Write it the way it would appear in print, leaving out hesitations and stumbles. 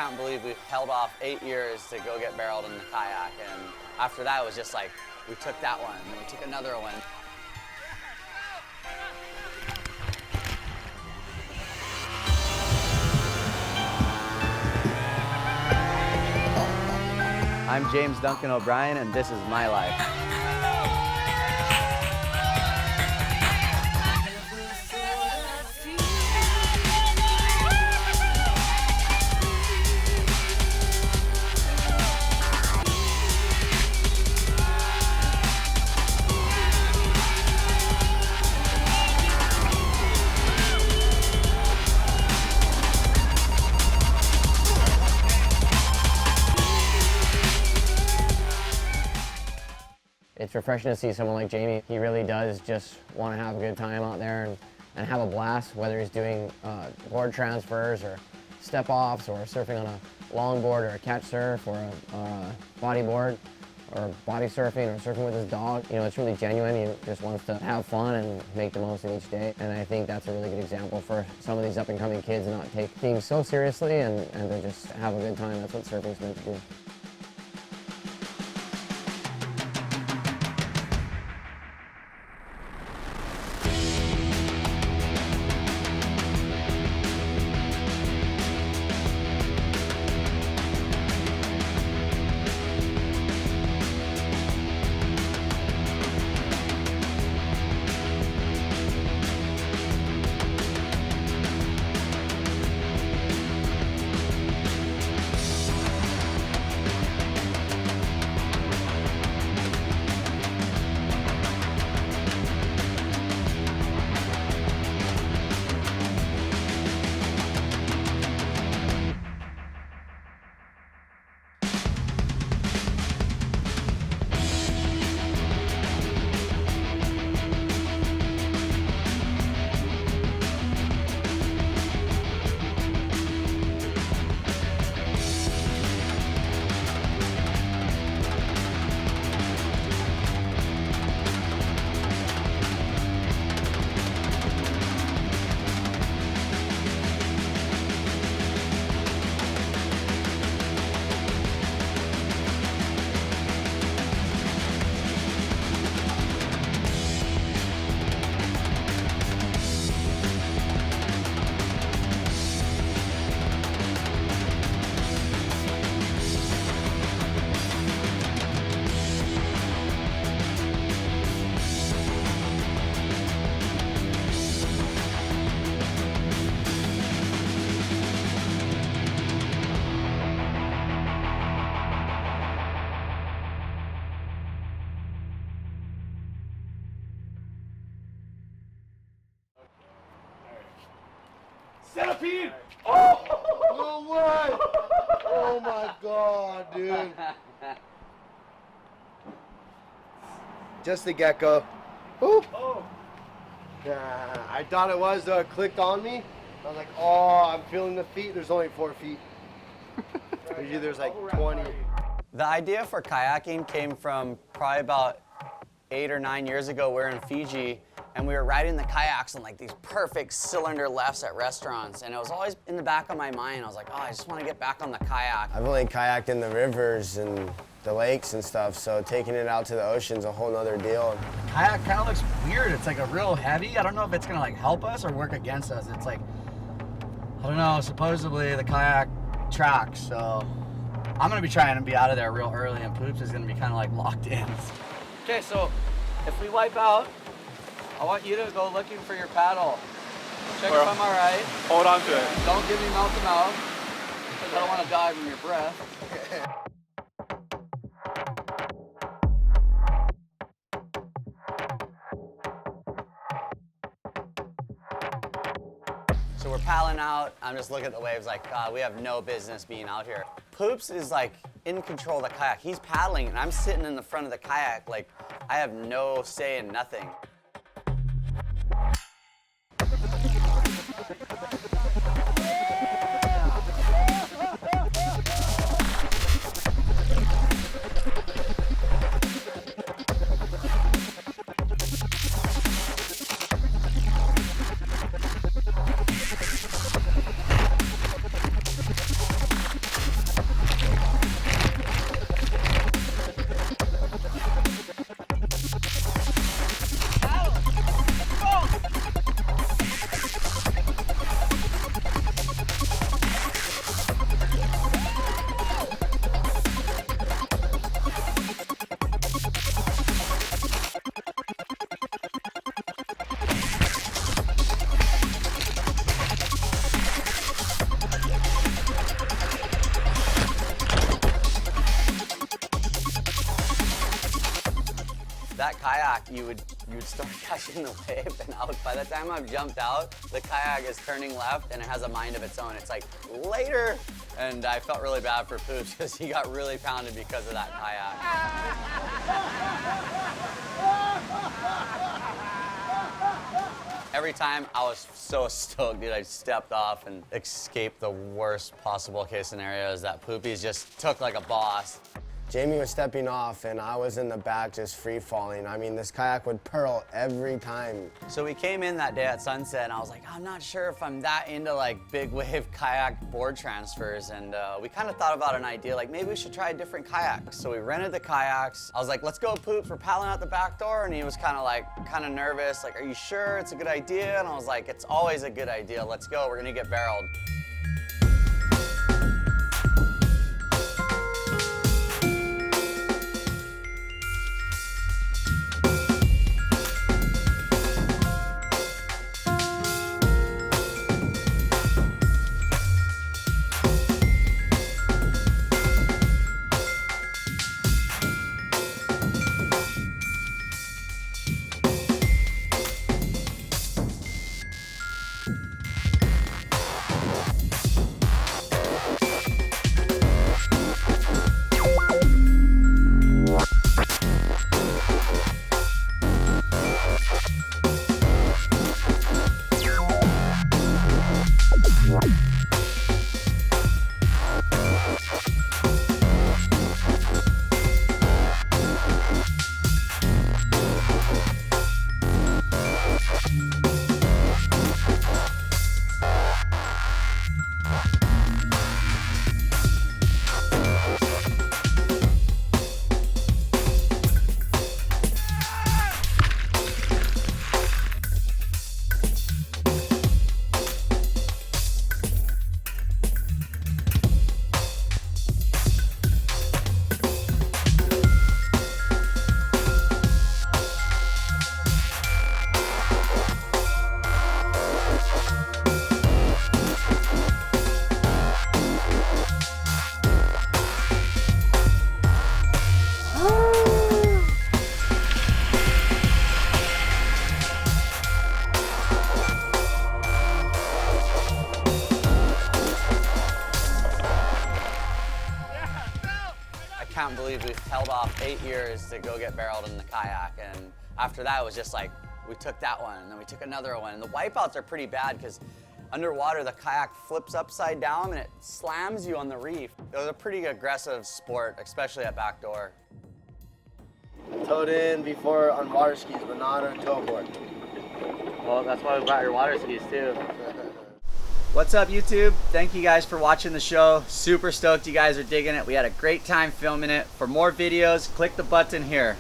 can't believe we held off 8 years to go get barreled in the kayak, and after that it was just like, we took that one, and we took another one. I'm James Duncan O'Brien, and this is my life. It's refreshing to see someone like Jamie. He really does just want to have a good time out there and have a blast, whether he's doing board transfers or step-offs or surfing on a longboard or a catch surf or a bodyboard or body surfing or surfing with his dog. You know, it's really genuine. He just wants to have fun and make the most of each day. And I think that's a really good example for some of these up-and-coming kids and not take things so seriously and to just have a good time. That's what surfing's meant to do. Centipede! Oh! No way! Oh my god, dude. Just a gecko. Oop. Oh. Nah, I thought it was clicked on me. I was like, oh, I'm feeling the feet. There's only 4 feet. Usually there's like 20. The idea for kayaking came from probably about 8 or 9 years ago. We're in Fiji, and we were riding the kayaks on like these perfect cylinder lefts at restaurants, and it was always in the back of my mind. I was like, oh, I just want to get back on the kayak. I've only kayaked in the rivers and the lakes and stuff, so taking it out to the ocean's a whole nother deal. Kayak kind of looks weird. It's like a real heavy. I don't know if it's gonna like help us or work against us. It's like, I don't know, supposedly the kayak tracks, so I'm gonna be trying to be out of there real early, and Poops is gonna be kind of like locked in. Okay, so if we wipe out, I want you to go looking for your paddle. Check if I'm all right. Hold on to it. Don't give me mouth to mouth, because I don't want to die from your breath. So we're paddling out. I'm just looking at the waves like, God, we have no business being out here. Poops is like in control of the kayak. He's paddling, and I'm sitting in the front of the kayak like I have no say in nothing. that kayak, you would start catching the wave, and by the time I've jumped out, the kayak is turning left and it has a mind of its own. It's like, later! And I felt really bad for Poops because he got really pounded because of that kayak. Every time I was so stoked, dude, I stepped off and escaped the worst possible case scenarios that Poopies just took like a boss. Jamie was stepping off and I was in the back just free falling. I mean, this kayak would pearl every time. So we came in that day at sunset and I was like, I'm not sure if I'm that into like big wave kayak board transfers. And we kind of thought about an idea, like maybe we should try a different kayak. So we rented the kayaks. I was like, let's go, Poops, we're paddling out the back door. And he was kind of nervous, like, are you sure it's a good idea? And I was like, it's always a good idea. Let's go, we're gonna get barreled. I can't believe we've held off 8 years to go get barreled in the kayak, and after that it was just like we took that one and then we took another one, and the wipeouts are pretty bad because underwater the kayak flips upside down and it slams you on the reef. It was a pretty aggressive sport, especially at Backdoor. Towed in before on water skis, but not on a tow board. Well, that's why we brought your water skis too. What's up, YouTube? Thank you guys for watching the show. Super stoked you guys are digging it. We had a great time filming it. For more videos, click the button here.